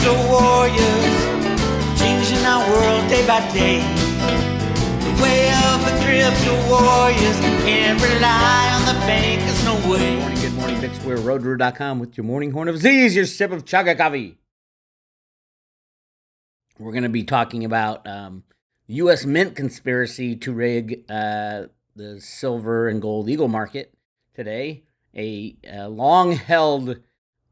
crypto warriors, changing our world day by day. The way of the crypto warriors, can't rely on the bankers, no way. Good morning, Bix Weir, roadrunner.com with your morning horn of Z's, your sip of chaga coffee. We're going to be talking about U.S. Mint conspiracy to rig the silver and gold eagle market today. A long-held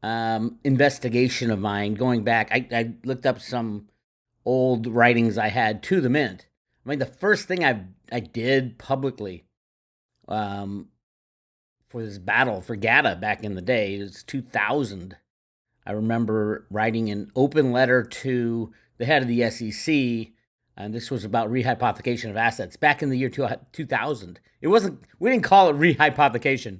investigation of mine going back. I looked up some old writings I had to the Mint. I mean, the first thing I did publicly for this battle for GATA back in the day is 2000. I remember writing an open letter to the head of the SEC, and this was about rehypothecation of assets back in the year 2000. It wasn't. We didn't call it rehypothecation.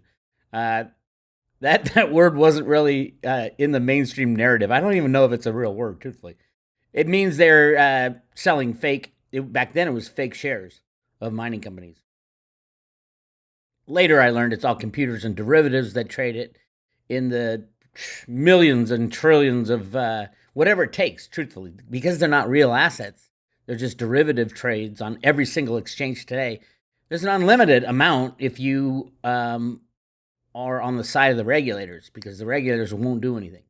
That word wasn't really in the mainstream narrative. I don't even know if it's a real word, truthfully. It means they're selling fake. Back then, it was fake shares of mining companies. Later, I learned it's all computers and derivatives that trade it in the millions and trillions of whatever it takes, truthfully, because they're not real assets. They're just derivative trades on every single exchange today. There's an unlimited amount if you are on the side of the regulators, because the regulators won't do anything.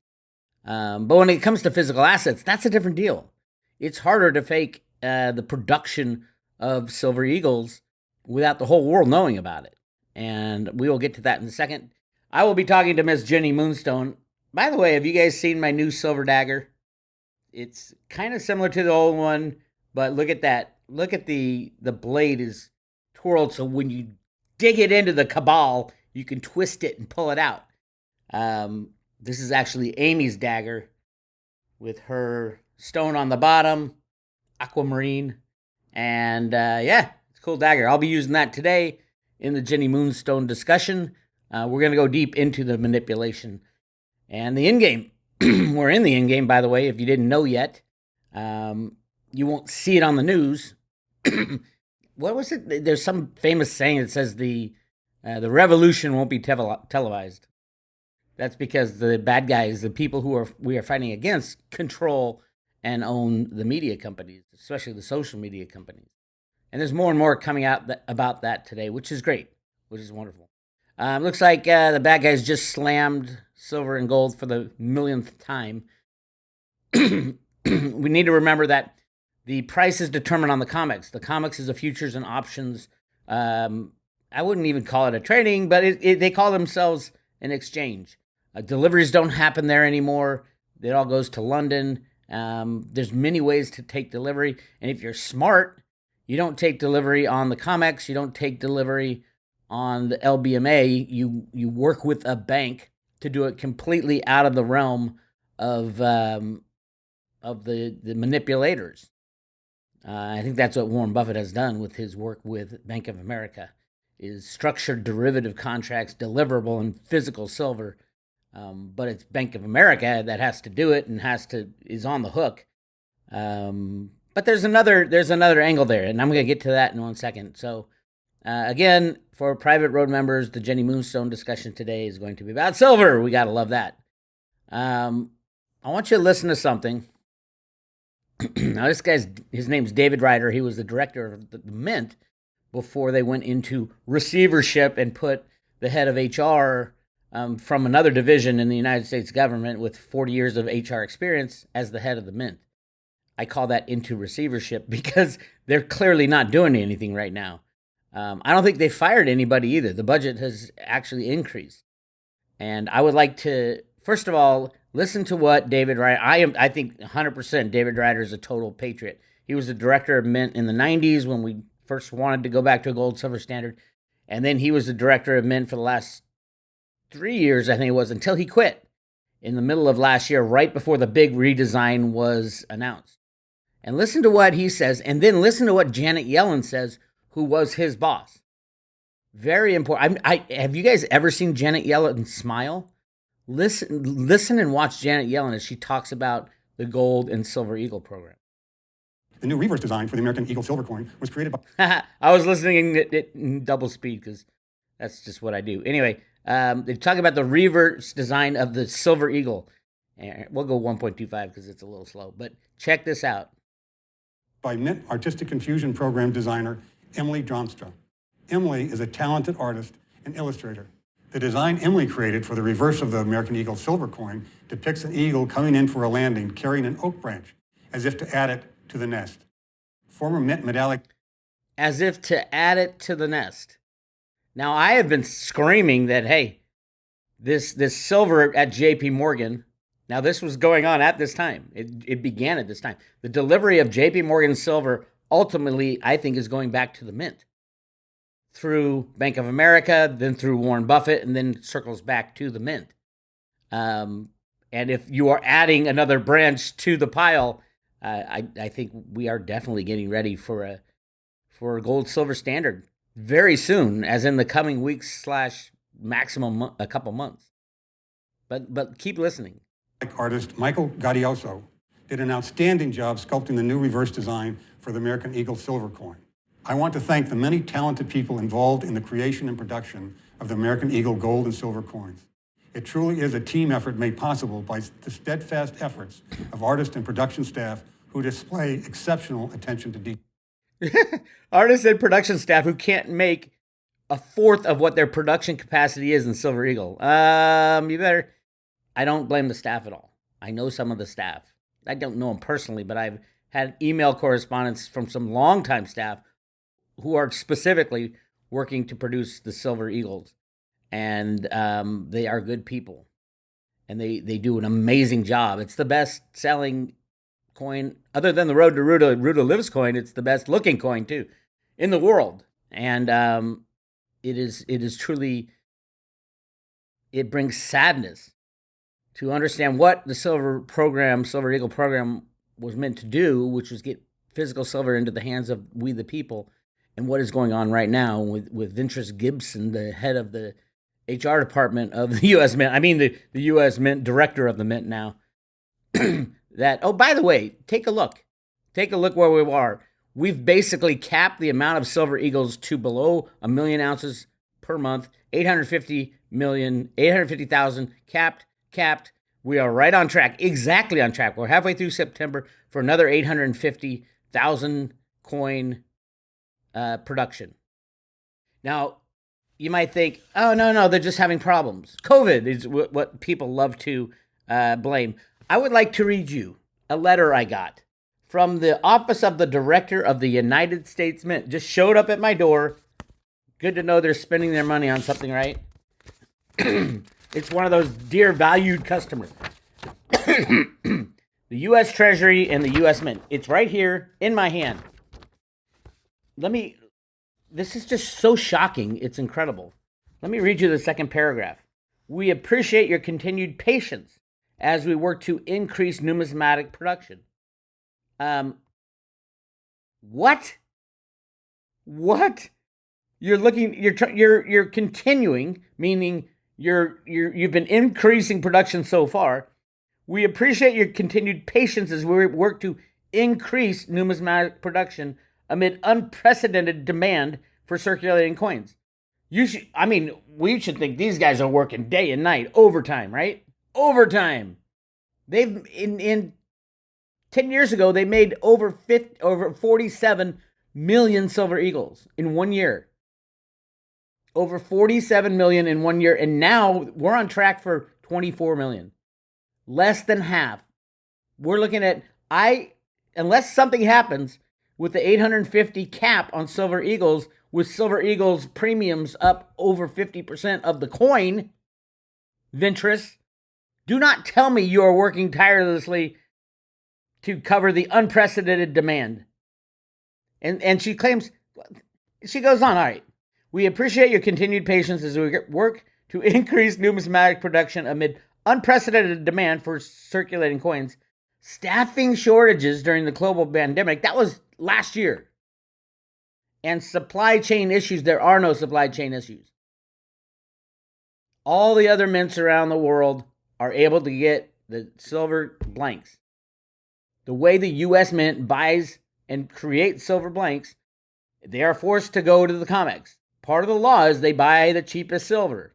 But when it comes to physical assets, that's a different deal. It's harder to fake the production of silver eagles without the whole world knowing about it. And we will get to that in a second. I will be talking to Miss Jenny Moonstone. By the way, have you guys seen my new silver dagger? It's kind of similar to the old one, but look at that. Look at the blade is twirled, so when you dig it into the cabal, you can twist it and pull it out. This is actually Amy's dagger with her stone on the bottom, aquamarine, and yeah, it's a cool dagger. I'll be using that today in the Jenny Moonstone discussion. We're going to go deep into the manipulation and the in-game. We're in the in-game, by the way, if you didn't know yet. You won't see it on the news. What was it? There's some famous saying that says the revolution won't be televised. That's because the bad guys, the people we are fighting against, control and own the media companies, especially the social media companies. And there's more and more coming out about that today, which is great, which is wonderful. Looks like the bad guys just slammed silver and gold for the millionth time. We need to remember that the price is determined on the COMEX. The COMEX is a futures and options. I wouldn't even call it a trading, but they call themselves an exchange. Deliveries don't happen there anymore. It all goes to London. There's many ways to take delivery. And if you're smart, you don't take delivery on the COMEX. You don't take delivery on the LBMA. You work with a bank to do it completely out of the realm of the manipulators. I think that's what Warren Buffett has done with his work with Bank of America, is structured derivative contracts deliverable in physical silver. But it's Bank of America that has to do it and is on the hook. But there's another angle there, and I'm going to get to that in 1 second. So, again, for private road members, the Jenny Moonstone discussion today is going to be about silver. We got to love that. I want you to listen to something. Now, his name's David Ryder. He was the director of the Mint before they went into receivership and put the head of HR from another division in the United States government with 40 years of HR experience as the head of the Mint. I call that into receivership because they're clearly not doing anything right now. I don't think they fired anybody either. The budget has actually increased. And I would like to, first of all, listen to what David Ryder, I think 100% David Ryder is a total patriot. He was the director of Mint in the 90s when we first wanted to go back to a gold silver standard. And then he was the director of Mint for the last 3 years, I think it was, until he quit in the middle of last year, right before the big redesign was announced. And listen to what he says, and then listen to what Janet Yellen says, who was his boss. Very important. Have you guys ever seen Janet Yellen smile? Listen and watch Janet Yellen as she talks about the gold and silver eagle program. The new reverse design for the American Eagle silver coin was created by... I was listening in double speed because that's just what I do. Anyway, they talk about the reverse design of the silver eagle. We'll go 1.25 because it's a little slow. But check this out. By Mint Artistic Infusion Program designer Emily Dromstra. Emily is a talented artist and illustrator. The design Emily created for the reverse of the American Eagle silver coin depicts an eagle coming in for a landing carrying an oak branch, as if to add it to the nest. Former Mint medallic... As if to add it to the nest. Now, I have been screaming that, hey, this silver at JP Morgan, now this was going on at this time. It began at this time. The delivery of JP Morgan silver ultimately, I think, is going back to the Mint. Through Bank of America, then through Warren Buffett, and then circles back to the Mint. And if you are adding another branch to the pile, I think we are definitely getting ready for a gold silver standard very soon, as in the coming weeks / maximum a couple months. But keep listening. Artist Michael Gaudioso did an outstanding job sculpting the new reverse design for the American Eagle silver coin. I want to thank the many talented people involved in the creation and production of the American Eagle gold and silver coins. It truly is a team effort made possible by the steadfast efforts of artists and production staff who display exceptional attention to detail. Artists and production staff who can't make a fourth of what their production capacity is in Silver Eagle. I don't blame the staff at all. I know some of the staff. I don't know them personally, but I've had email correspondence from some longtime staff who are specifically working to produce the Silver Eagles. And they are good people. And they do an amazing job. It's the best selling coin, other than the Road to Ruta Lives coin. It's the best looking coin, too, in the world. And it is truly, it brings sadness to understand what the Silver Eagle program was meant to do, which was get physical silver into the hands of we the people. And what is going on right now with Ventris Gibson, the head of the HR department of the U.S. Mint. I mean, the U.S. Mint, director of the Mint now. That, oh, by the way, take a look. Take a look where we are. We've basically capped the amount of Silver Eagles to below 1 million ounces per month. 850,000 capped. We are right on track, exactly on track. We're halfway through September for another 850,000 coin production. Now, you might think, oh, no, they're just having problems. COVID is what people love to blame. I would like to read you a letter I got from the Office of the Director of the United States Mint. Just showed up at my door. Good to know they're spending their money on something, right? It's one of those dear valued customers. The U.S. Treasury and the U.S. Mint. It's right here in my hand. This is just so shocking. It's incredible. Let me read you the second paragraph. We appreciate your continued patience as we work to increase numismatic production. What? You're continuing, meaning you've been increasing production so far. We appreciate your continued patience as we work to increase numismatic production amid unprecedented demand for circulating coins. We should think these guys are working day and night, overtime, right? Overtime. They've in 10 years ago they made over 47 million Silver Eagles in 1 year. Over 47 million in 1 year, and now we're on track for 24 million. Less than half. We're looking at unless something happens with the 850 cap on Silver Eagles, with Silver Eagles premiums up over 50% of the coin, Ventris, do not tell me you are working tirelessly to cover the unprecedented demand. And she claims, she goes on, all right, we appreciate your continued patience as we work to increase numismatic production amid unprecedented demand for circulating coins. Staffing shortages during the global pandemic, that was last year. And supply chain issues, there are no supply chain issues. All the other mints around the world are able to get the silver blanks. The way the U.S. Mint buys and creates silver blanks, they are forced to go to the COMEX. Part of the law is they buy the cheapest silver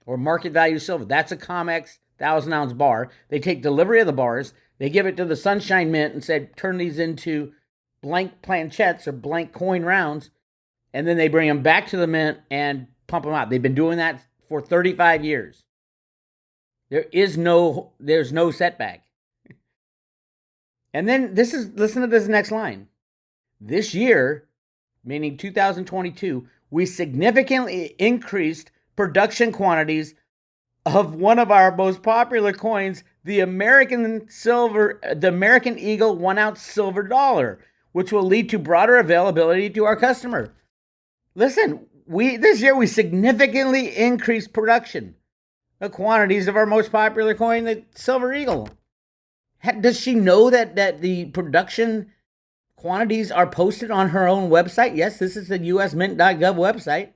or market value silver. That's a COMEX 1,000-ounce bar. They take delivery of the bars. They give it to the Sunshine Mint and said, turn these into blank planchettes or blank coin rounds. And then they bring them back to the mint and pump them out. They've been doing that for 35 years. There's no setback. And then listen to this next line. This year, meaning 2022, we significantly increased production quantities of one of our most popular coins, the American Eagle 1 ounce silver dollar, which will lead to broader availability to our customer. Listen, this year we significantly increased production, the quantities of our most popular coin, the Silver Eagle. Does she know that the production quantities are posted on her own website? Yes, this is the usmint.gov website.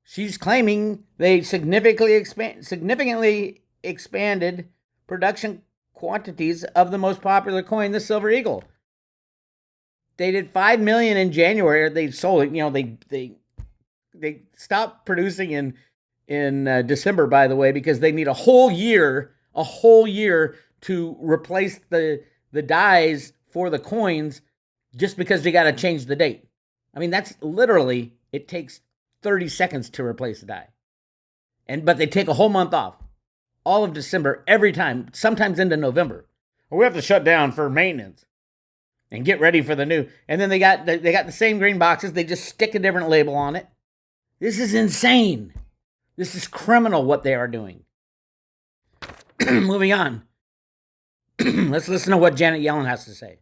She's claiming they significantly expanded production quantities of the most popular coin, the Silver Eagle. They did 5 million in January. They sold it. You know, they stopped producing in December, by the way, because they need a whole year to replace the dies for the coins, just because they got to change the date. I mean, that's literally, it takes 30 seconds to replace the die. But they take a whole month off. All of December, every time, sometimes into November. Or we have to shut down for maintenance and get ready for the new. And then they got the same green boxes. They just stick a different label on it. This is insane. This is criminal what they are doing. Moving on. Let's listen to what Janet Yellen has to say.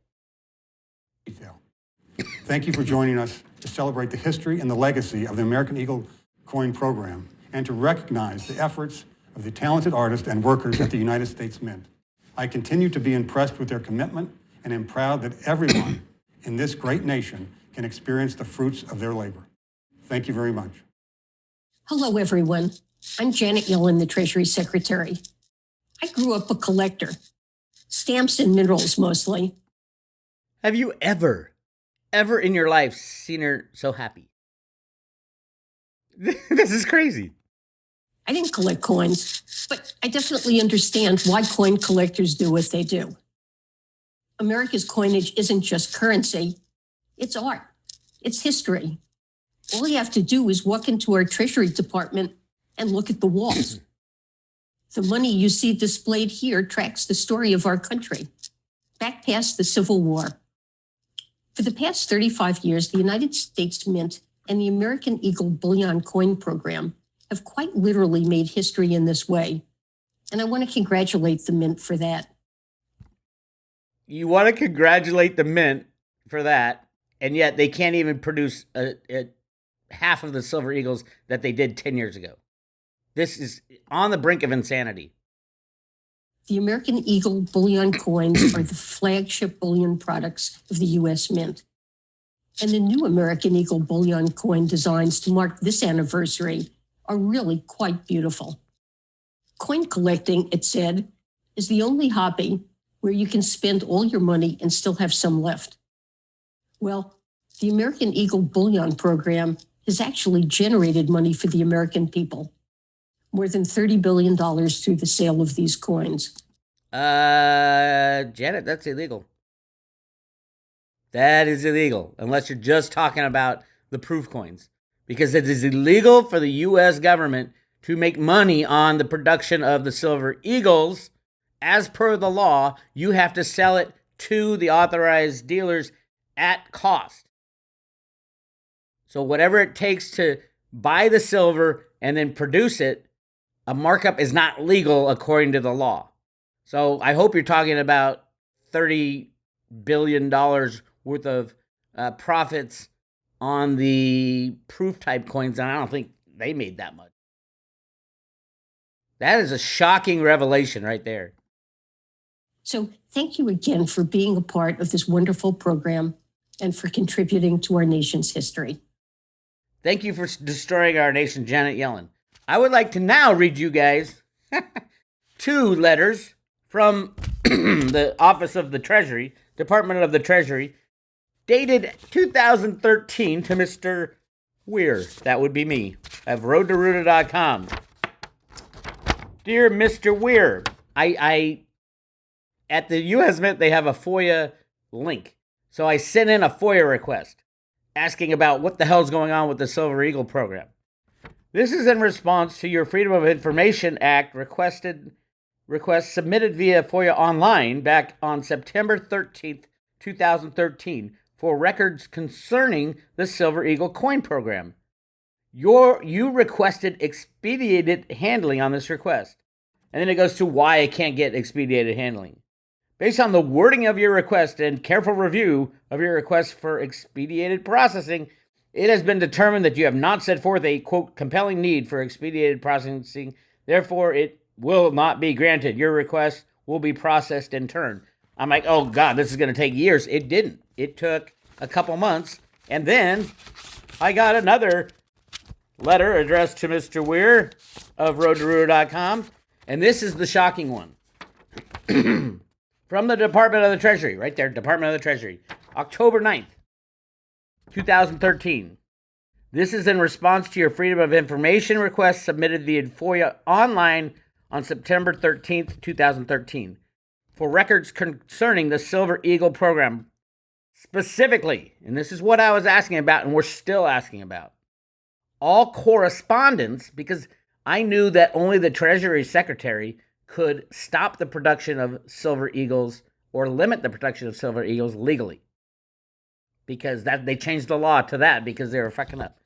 Thank you for joining us to celebrate the history and the legacy of the American Eagle Coin Program and to recognize the efforts of the talented artists and workers at the United States Mint. I continue to be impressed with their commitment and am proud that everyone in this great nation can experience the fruits of their labor. Thank you very much. Hello, everyone. I'm Janet Yellen, the Treasury Secretary. I grew up a collector. Stamps and minerals, mostly. Have you ever in your life seen her so happy? This is crazy. I didn't collect coins, but I definitely understand why coin collectors do what they do. America's coinage isn't just currency. It's art. It's history. All you have to do is walk into our Treasury Department and look at the walls. The money you see displayed here tracks the story of our country, back past the Civil War. For the past 35 years, the United States Mint and the American Eagle Bullion Coin Program have quite literally made history in this way. And I want to congratulate the Mint for that. You want to congratulate the Mint for that, and yet they can't even produce half of the Silver Eagles that they did 10 years ago. This is on the brink of insanity. The American Eagle bullion coins are the flagship bullion products of the U.S. Mint. And the new American Eagle bullion coin designs to mark this anniversary are really quite beautiful. Coin collecting, it said, is the only hobby where you can spend all your money and still have some left. Well, the American Eagle Bullion Program has actually generated money for the American people. More than $30 billion through the sale of these coins. Janet, that's illegal. That is illegal, unless you're just talking about the proof coins. Because it is illegal for the U.S. government to make money on the production of the Silver Eagles. As per the law, you have to sell it to the authorized dealers at cost. So whatever it takes to buy the silver and then produce it, a markup is not legal according to the law. So I hope you're talking about $30 billion worth of profits on the proof type coins, and I don't think they made that much. That is a shocking revelation right there. So thank you again for being a part of this wonderful program and for contributing to our nation's history. Thank you for destroying our nation, Janet Yellen. I would like to now read you guys 2 letters from the Office of the Treasury, Department of the Treasury, dated 2013 to Mr. Weir. That would be me, of roadtoruta.com. Dear Mr. Weir, I at the U.S. Mint, they have a FOIA link. So I sent in a FOIA request asking about what the hell's going on with the Silver Eagle program. This is in response to your Freedom of Information Act request submitted via FOIA online back on September 13th, 2013 for records concerning the Silver Eagle coin program. You requested expedited handling on this request. And then it goes to why I can't get expedited handling. Based on the wording of your request and careful review of your request for expedited processing, it has been determined that you have not set forth a, quote, compelling need for expedited processing. Therefore, it will not be granted. Your request will be processed in turn. I'm like, oh, God, this is going to take years. It didn't. It took a couple months. And then I got another letter addressed to Mr. Weir of roadtorudo.com. And this is the shocking one. From the Department of the Treasury, right there, Department of the Treasury, October 9th, 2013. This is in response to your Freedom of Information request submitted via FOIA online on September 13th, 2013, for records concerning the Silver Eagle program. Specifically, and this is what I was asking about and we're still asking about, all correspondence, because I knew that only the Treasury Secretary could stop the production of Silver Eagles or limit the production of Silver Eagles legally. Because they changed the law to that because they were fucking up.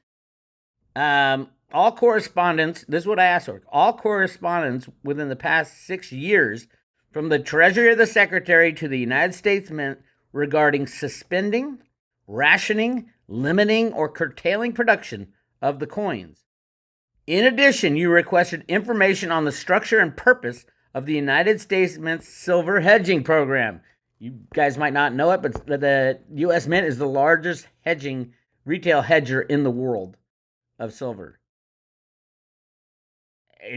All correspondence, this is what I asked for, all correspondence within the past 6 years from the Treasury of the Secretary to the United States Mint regarding suspending, rationing, limiting, or curtailing production of the coins. In addition, you requested information on the structure and purpose of the United States Mint's silver hedging program. You guys might not know it, but the U.S. Mint is the largest retail hedger in the world of silver.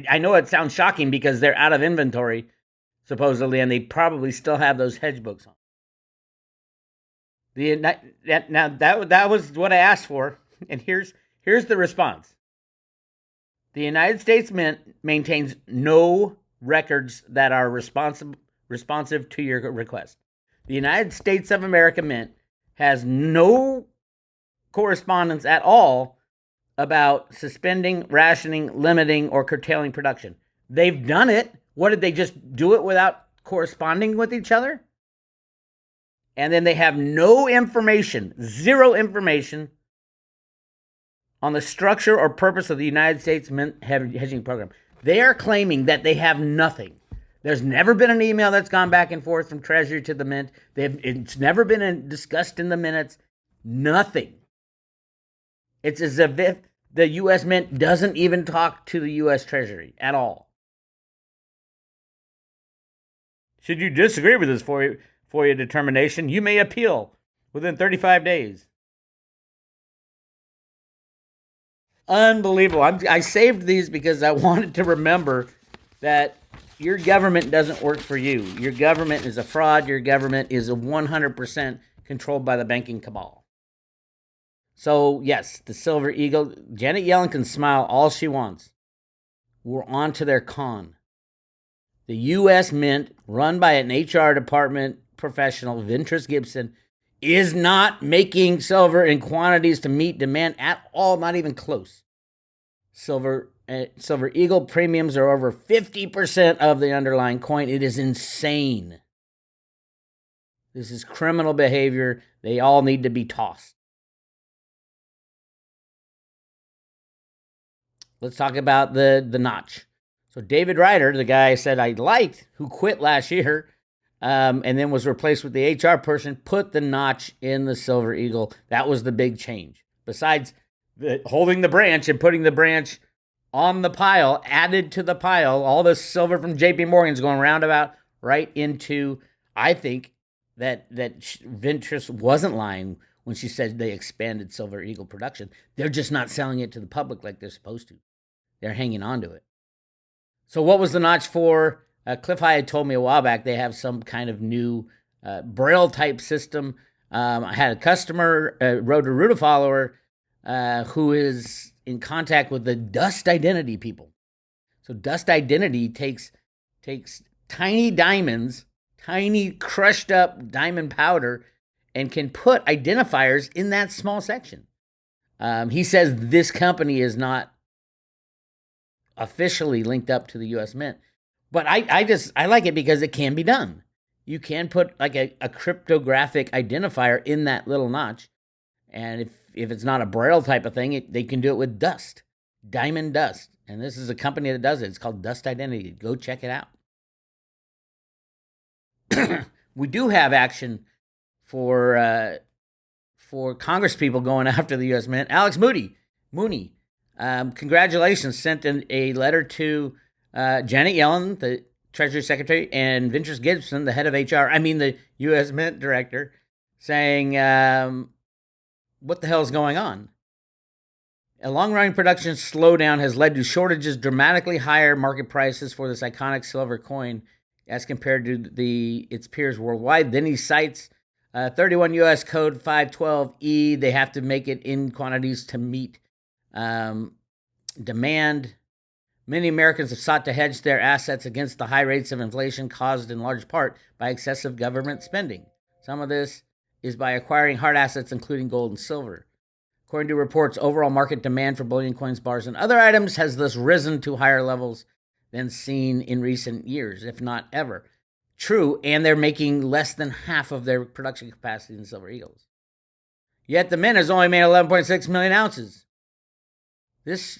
I know it sounds shocking because they're out of inventory, supposedly, and they probably still have those hedge books on. Now, that was what I asked for, and here's the response. The United States Mint maintains no records that are responsive to your request. The United States of America Mint has no correspondence at all about suspending, rationing, limiting, or curtailing production. They've done it. What, did they just do it without corresponding with each other? And then they have no information, zero information on the structure or purpose of the United States Mint hedging program. They are claiming that they have nothing. There's never been an email that's gone back and forth from Treasury to the Mint. It's never been discussed in the minutes. Nothing. It's as if the U.S. Mint doesn't even talk to the U.S. Treasury at all. Should you disagree with this FOIA determination, you may appeal within 35 days. Unbelievable. I saved these because I wanted to remember that your government doesn't work for you. Your government is a fraud. Your government is 100% controlled by the banking cabal. So, yes, the Silver Eagle, Janet Yellen can smile all she wants. We're on to their con. The U.S. Mint, run by an HR department professional, Ventress Gibson, is not making silver in quantities to meet demand at all, not even close. Silver Eagle premiums are over 50% of the underlying coin. It is insane. This is criminal behavior. They all need to be tossed. Let's talk about the notch. So David Ryder, the guy I said I liked, who quit last year, and then was replaced with the HR person, put the notch in the Silver Eagle. That was the big change. Besides holding the branch and putting the branch on the pile, added to the pile, all the silver from JP Morgan's going roundabout right into, I think that Ventress wasn't lying when she said they expanded Silver Eagle production. They're just not selling it to the public like they're supposed to. They're hanging on to it. So what was the notch for? Cliff High had told me a while back they have some kind of new Braille type system. I had a customer, a Road to Ruta follower, who is in contact with the Dust Identity people. So dust identity takes tiny diamonds, tiny crushed up diamond powder, and can put identifiers in that small section. He says this company is not officially linked up to the U.S. Mint, but I like it because it can be done. You can put like a cryptographic identifier in that little notch, and if it's not a braille type of thing, they can do it with dust, diamond dust, and this is a company that does it. It's called Dust Identity. Go check it out. We do have action for Congress people going after the U.S. Mint. Alex Mooney, congratulations, sent a letter to Janet Yellen, the Treasury Secretary, and Ventris Gibson, the head of HR, the U.S. Mint director, saying, what the hell is going on? A long-running production slowdown has led to shortages, dramatically higher market prices for this iconic silver coin as compared to its peers worldwide. Then he cites 31 U.S. Code 512E. They have to make it in quantities to meet demand. Many Americans have sought to hedge their assets against the high rates of inflation caused in large part by excessive government spending. Some of this is by acquiring hard assets, including gold and silver. According to reports, overall market demand for bullion coins, bars, and other items has thus risen to higher levels than seen in recent years, if not ever. True, and they're making less than half of their production capacity in Silver Eagles. Yet the Mint has only made 11.6 million ounces. This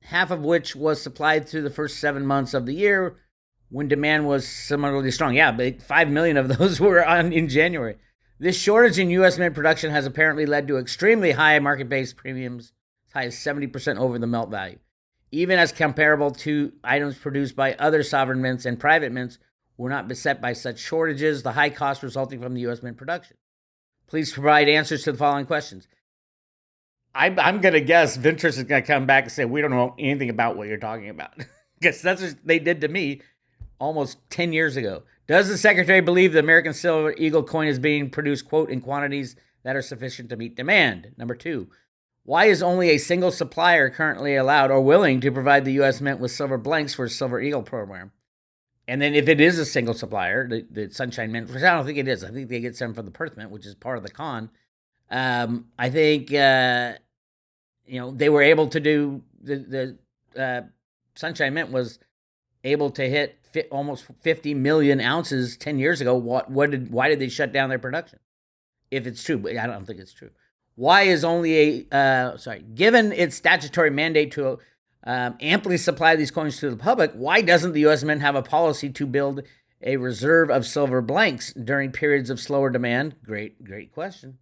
half of which was supplied through the first 7 months of the year when demand was similarly strong. Yeah, but 5 million of those were in January. This shortage in U.S. Mint production has apparently led to extremely high market-based premiums, as high as 70% over the melt value, even as comparable to items produced by other sovereign mints and private mints were not beset by such shortages, the high cost resulting from the U.S. Mint production. Please provide answers to the following questions. I'm going to guess Ventris is going to come back and say, we don't know anything about what you're talking about. Because that's what they did to me almost 10 years ago. Does the Secretary believe the American Silver Eagle coin is being produced, quote, in quantities that are sufficient to meet demand? Number 2, why is only a single supplier currently allowed or willing to provide the U.S. Mint with silver blanks for its Silver Eagle program? And then if it is a single supplier, the Sunshine Mint, which I don't think it is. I think they get some from the Perth Mint, which is part of the con. I think, they were able to do, the Sunshine Mint was able to hit almost 50 million ounces 10 years ago. Why did they shut down their production? If it's true, but I don't think it's true. Why is only given its statutory mandate to amply supply these coins to the public, why doesn't the U.S. Mint have a policy to build a reserve of silver blanks during periods of slower demand? Great question.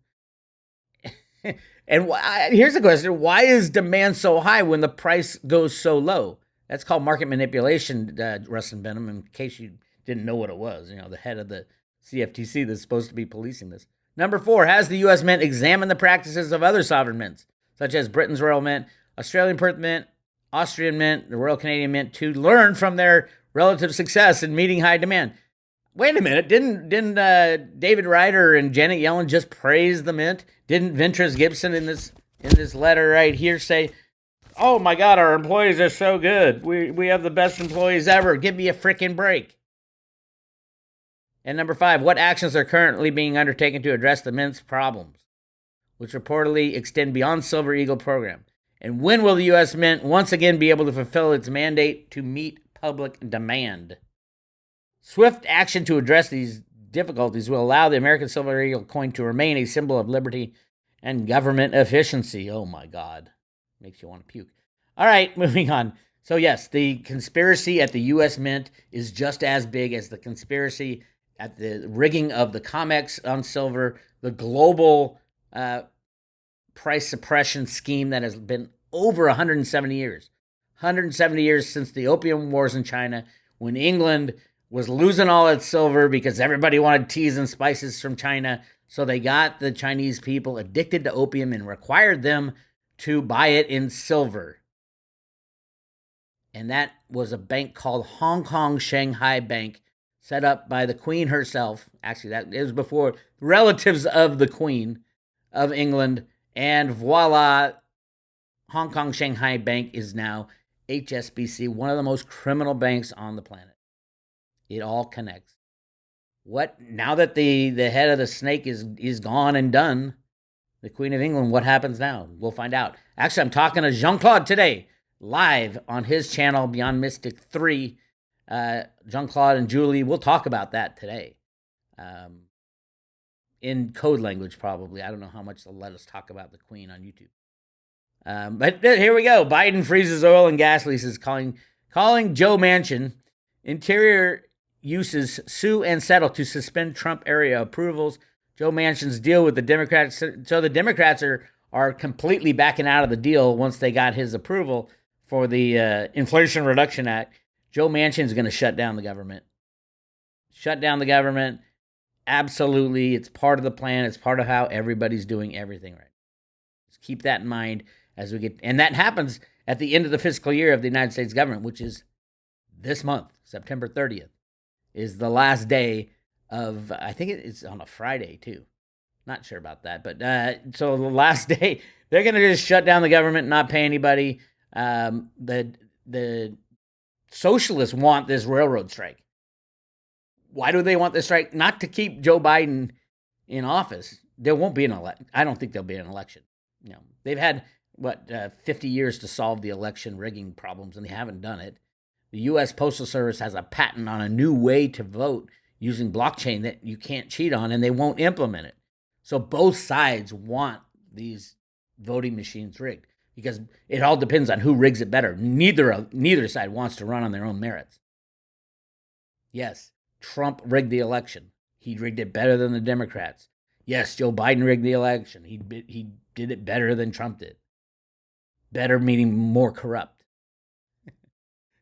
And here's the question. Why is demand so high when the price goes so low? That's called market manipulation, Rustin Benham, in case you didn't know what it was. The head of the CFTC that's supposed to be policing this. Number 4, has the U.S. Mint examined the practices of other sovereign mints, such as Britain's Royal Mint, Australian Perth Mint, Austrian Mint, the Royal Canadian Mint, to learn from their relative success in meeting high demand? Wait a minute, didn't David Ryder and Janet Yellen just praise the Mint? Didn't Ventris Gibson in this letter right here say, oh my God, our employees are so good. We have the best employees ever. Give me a freaking break. And number 5, what actions are currently being undertaken to address the Mint's problems, which reportedly extend beyond Silver Eagle program? And when will the U.S. Mint once again be able to fulfill its mandate to meet public demand? Swift action to address these difficulties will allow the American Silver Eagle coin to remain a symbol of liberty and government efficiency. Oh my God. Makes you want to puke. All right, moving on. So yes, the conspiracy at the U.S. Mint is just as big as the conspiracy at the rigging of the COMEX on silver, the global price suppression scheme that has been over 170 years. 170 years since the Opium Wars in China, when England was losing all its silver because everybody wanted teas and spices from China. So they got the Chinese people addicted to opium and required them to buy it in silver. And that was a bank called Hong Kong Shanghai Bank, set up by the Queen herself. Actually, that is before relatives of the Queen of England. And voila, Hong Kong Shanghai Bank is now HSBC, one of the most criminal banks on the planet. It all connects. What now that the head of the snake is gone and done, the Queen of England, what happens now? We'll find out. Actually, I'm talking to Jean-Claude today, live on his channel, Beyond Mystic 3. Jean-Claude and Julie, we'll talk about that today. In code language, probably. I don't know how much they'll let us talk about the Queen on YouTube. But here we go. Biden freezes oil and gas leases, calling Joe Manchin. Interior uses sue and settle to suspend Trump area approvals. Joe Manchin's deal with the Democrats. So the Democrats are completely backing out of the deal once they got his approval for the Inflation Reduction Act. Joe Manchin's going to shut down the government. Shut down the government. Absolutely. It's part of the plan. It's part of how everybody's doing everything right. Just keep that in mind as we get, and that happens at the end of the fiscal year of the United States government, which is this month, September 30th, is the last day of, I think it's on a Friday too. Not sure about that, but so the last day, they're going to just shut down the government, not pay anybody. The socialists want this railroad strike. Why do they want this strike? Not to keep Joe Biden in office. There won't be an election. I don't think there'll be an election. They've had 50 years to solve the election rigging problems, and they haven't done it. The U.S. Postal Service has a patent on a new way to vote using blockchain that you can't cheat on, and they won't implement it. So both sides want these voting machines rigged because it all depends on who rigs it better. Neither side wants to run on their own merits. Yes, Trump rigged the election. He rigged it better than the Democrats. Yes, Joe Biden rigged the election. He did it better than Trump did. Better meaning more corrupt.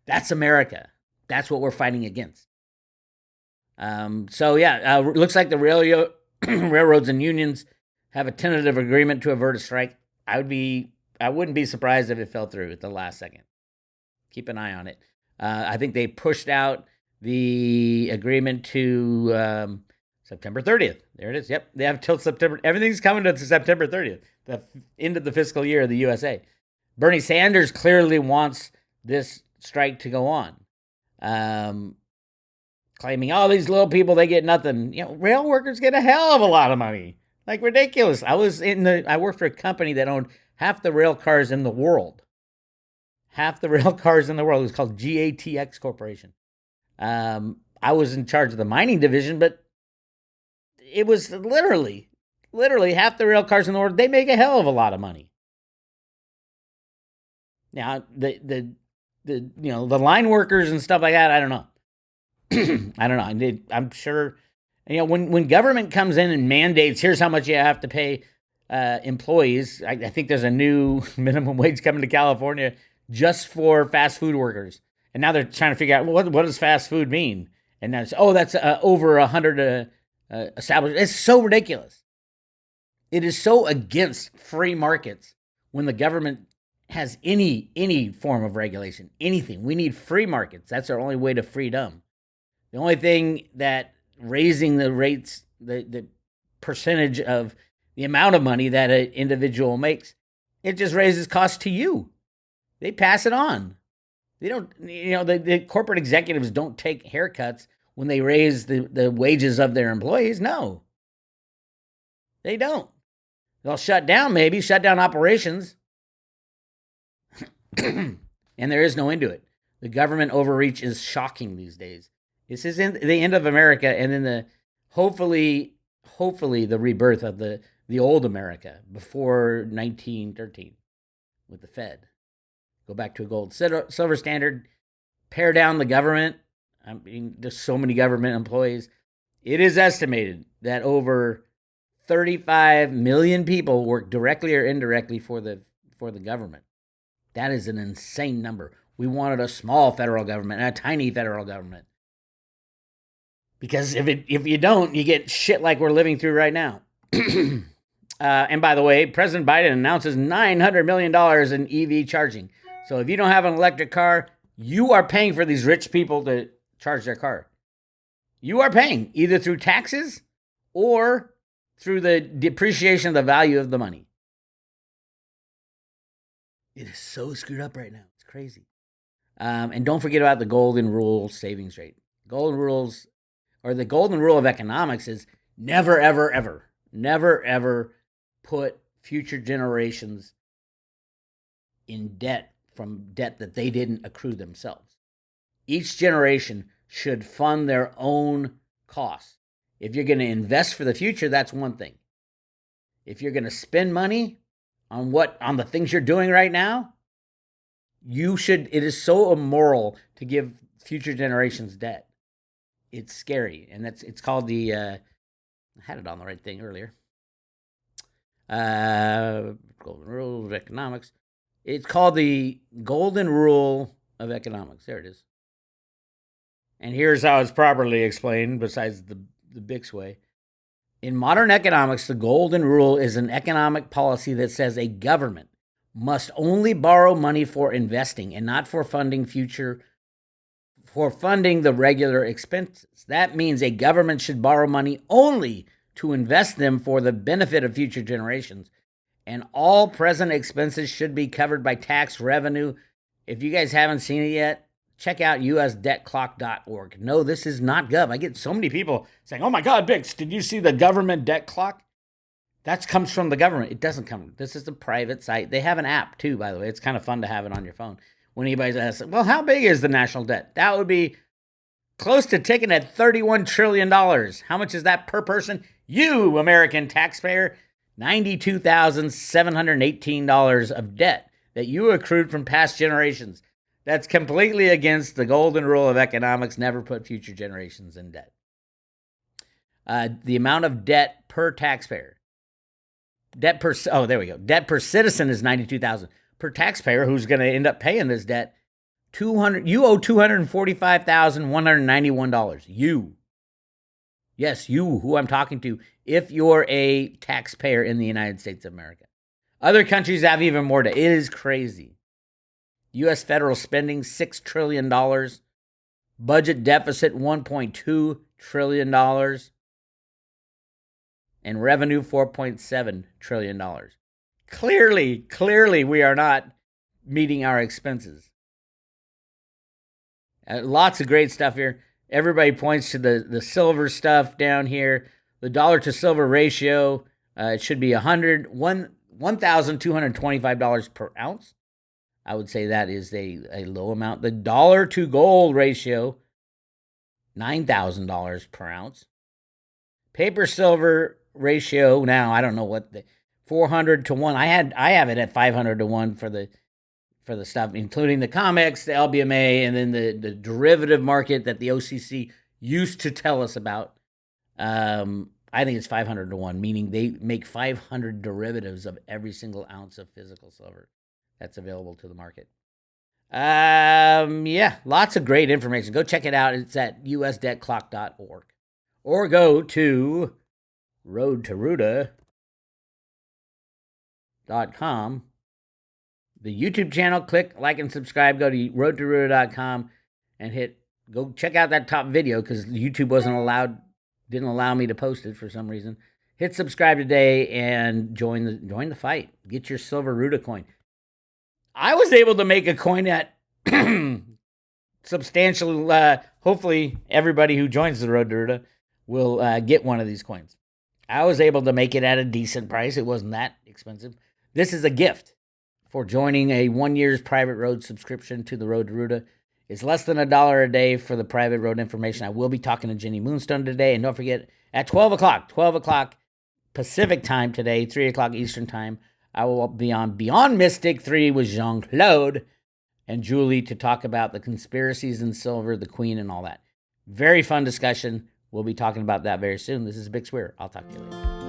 That's America. That's what we're fighting against. Looks like the railroads and unions have a tentative agreement to avert a strike. I wouldn't be surprised if it fell through at the last second. Keep an eye on it. I think they pushed out the agreement to September 30th. There it is. Yep, they have till September. Everything's coming to September 30th, the end of the fiscal year of the USA. Bernie Sanders clearly wants this strike to go on, claiming, oh, these little people, they get nothing. Rail workers get a hell of a lot of money. Like, ridiculous. I worked for a company that owned half the rail cars in the world. Half the rail cars in the world. It was called GATX Corporation. I was in charge of the mining division, but it was literally half the rail cars in the world. They make a hell of a lot of money. Now, the line workers and stuff like that, I don't know. I don't know. I'm sure, when government comes in and mandates, here's how much you have to pay employees. I think there's a new minimum wage coming to California just for fast food workers. And now they're trying to figure out, what does fast food mean? And that's over 100 established. It's so ridiculous. It is so against free markets when the government has any form of regulation, anything. We need free markets. That's our only way to freedom. The only thing that raising the rates, the percentage of the amount of money that an individual makes, it just raises costs to you. They pass it on. They don't, the corporate executives don't take haircuts when they raise the wages of their employees. No, they don't. They'll shut down operations. And there is no end to it. The government overreach is shocking these days. This is in the end of America, and then hopefully the rebirth of the old America before 1913 with the Fed. Go back to a gold silver standard, pare down the government. I mean, there's so many government employees. It is estimated that over 35 million people work directly or indirectly for the government. That is an insane number. We wanted a small federal government, a tiny federal government. Because if you don't, you get shit like we're living through right now. And by the way, President Biden announces $900 million in EV charging. So if you don't have an electric car, you are paying for these rich people to charge their car. You are paying either through taxes or through the depreciation of the value of the money. It is so screwed up right now. It's crazy. And don't forget about the golden rule savings rate. Golden rules, or the golden rule of economics is never, ever, ever, never, ever put future generations in debt from debt that they didn't accrue themselves. Each generation should fund their own costs. If you're going to invest for the future, that's one thing. If you're going to spend money on the things you're doing right now, it is so immoral to give future generations debt. It's scary. And it's called I had it on the right thing earlier. Golden Rule of Economics. It's called the Golden Rule of Economics. There it is. And here's how it's properly explained, besides the Bix way. In modern economics, the Golden Rule is an economic policy that says a government must only borrow money for investing and not for funding the regular expenses. That means a government should borrow money only to invest them for the benefit of future generations. And all present expenses should be covered by tax revenue. If you guys haven't seen it yet, check out usdebtclock.org. No, this is not Gov. I get so many people saying, oh my God, Bix, did you see the government debt clock? That comes from the government. It doesn't come. This is a private site. They have an app too, by the way. It's kind of fun to have it on your phone. When anybody asks, well, how big is the national debt? That would be close to ticking at $31 trillion. How much is that per person? You, American taxpayer, $92,718 of debt that you accrued from past generations. That's completely against the golden rule of economics. Never put future generations in debt. The amount of debt per taxpayer. Debt per citizen is $92,000. Per taxpayer who's going to end up paying this debt, you owe $245,191. You. Yes, you, who I'm talking to, if you're a taxpayer in the United States of America. Other countries have even more debt. It is crazy. U.S. federal spending, $6 trillion. Budget deficit, $1.2 trillion. And revenue, $4.7 trillion. Clearly, we are not meeting our expenses. Lots of great stuff here. Everybody points to the silver stuff down here. The dollar to silver ratio, it should be $1,225 per ounce. I would say that is a low amount. The dollar to gold ratio, $9,000 per ounce. Paper silver ratio, now I don't know what the 400 to 1. I have it at 500 to 1 for the stuff, including the COMEX, the LBMA, and then the derivative market that the OCC used to tell us about. I think it's 500 to 1, meaning they make 500 derivatives of every single ounce of physical silver that's available to the market. Yeah, lots of great information. Go check it out. It's at usdebtclock.org. Or go to roadtoruta.com. The YouTube channel, click like and subscribe. Go to roadtoruta.com and go check out that top video because YouTube didn't allow me to post it for some reason. Hit subscribe today and join the fight. Get your silver Ruta coin. I was able to make a coin at substantial. Hopefully, everybody who joins the Road to Ruta will get one of these coins. I was able to make it at a decent price. It wasn't that expensive. This is a gift for joining a 1 year's private road subscription to the Road to Ruta. It's less than $1 a day for the private road information. I will be talking to Jenny Moonstone today. And don't forget, at 12 o'clock Pacific time today, 3 o'clock Eastern time, I will be on Beyond Mystic 3 with Jean-Claude and Julie to talk about the conspiracies in silver, the Queen, and all that. Very fun discussion. We'll be talking about that very soon. This is Bix Weir. I'll talk to you later.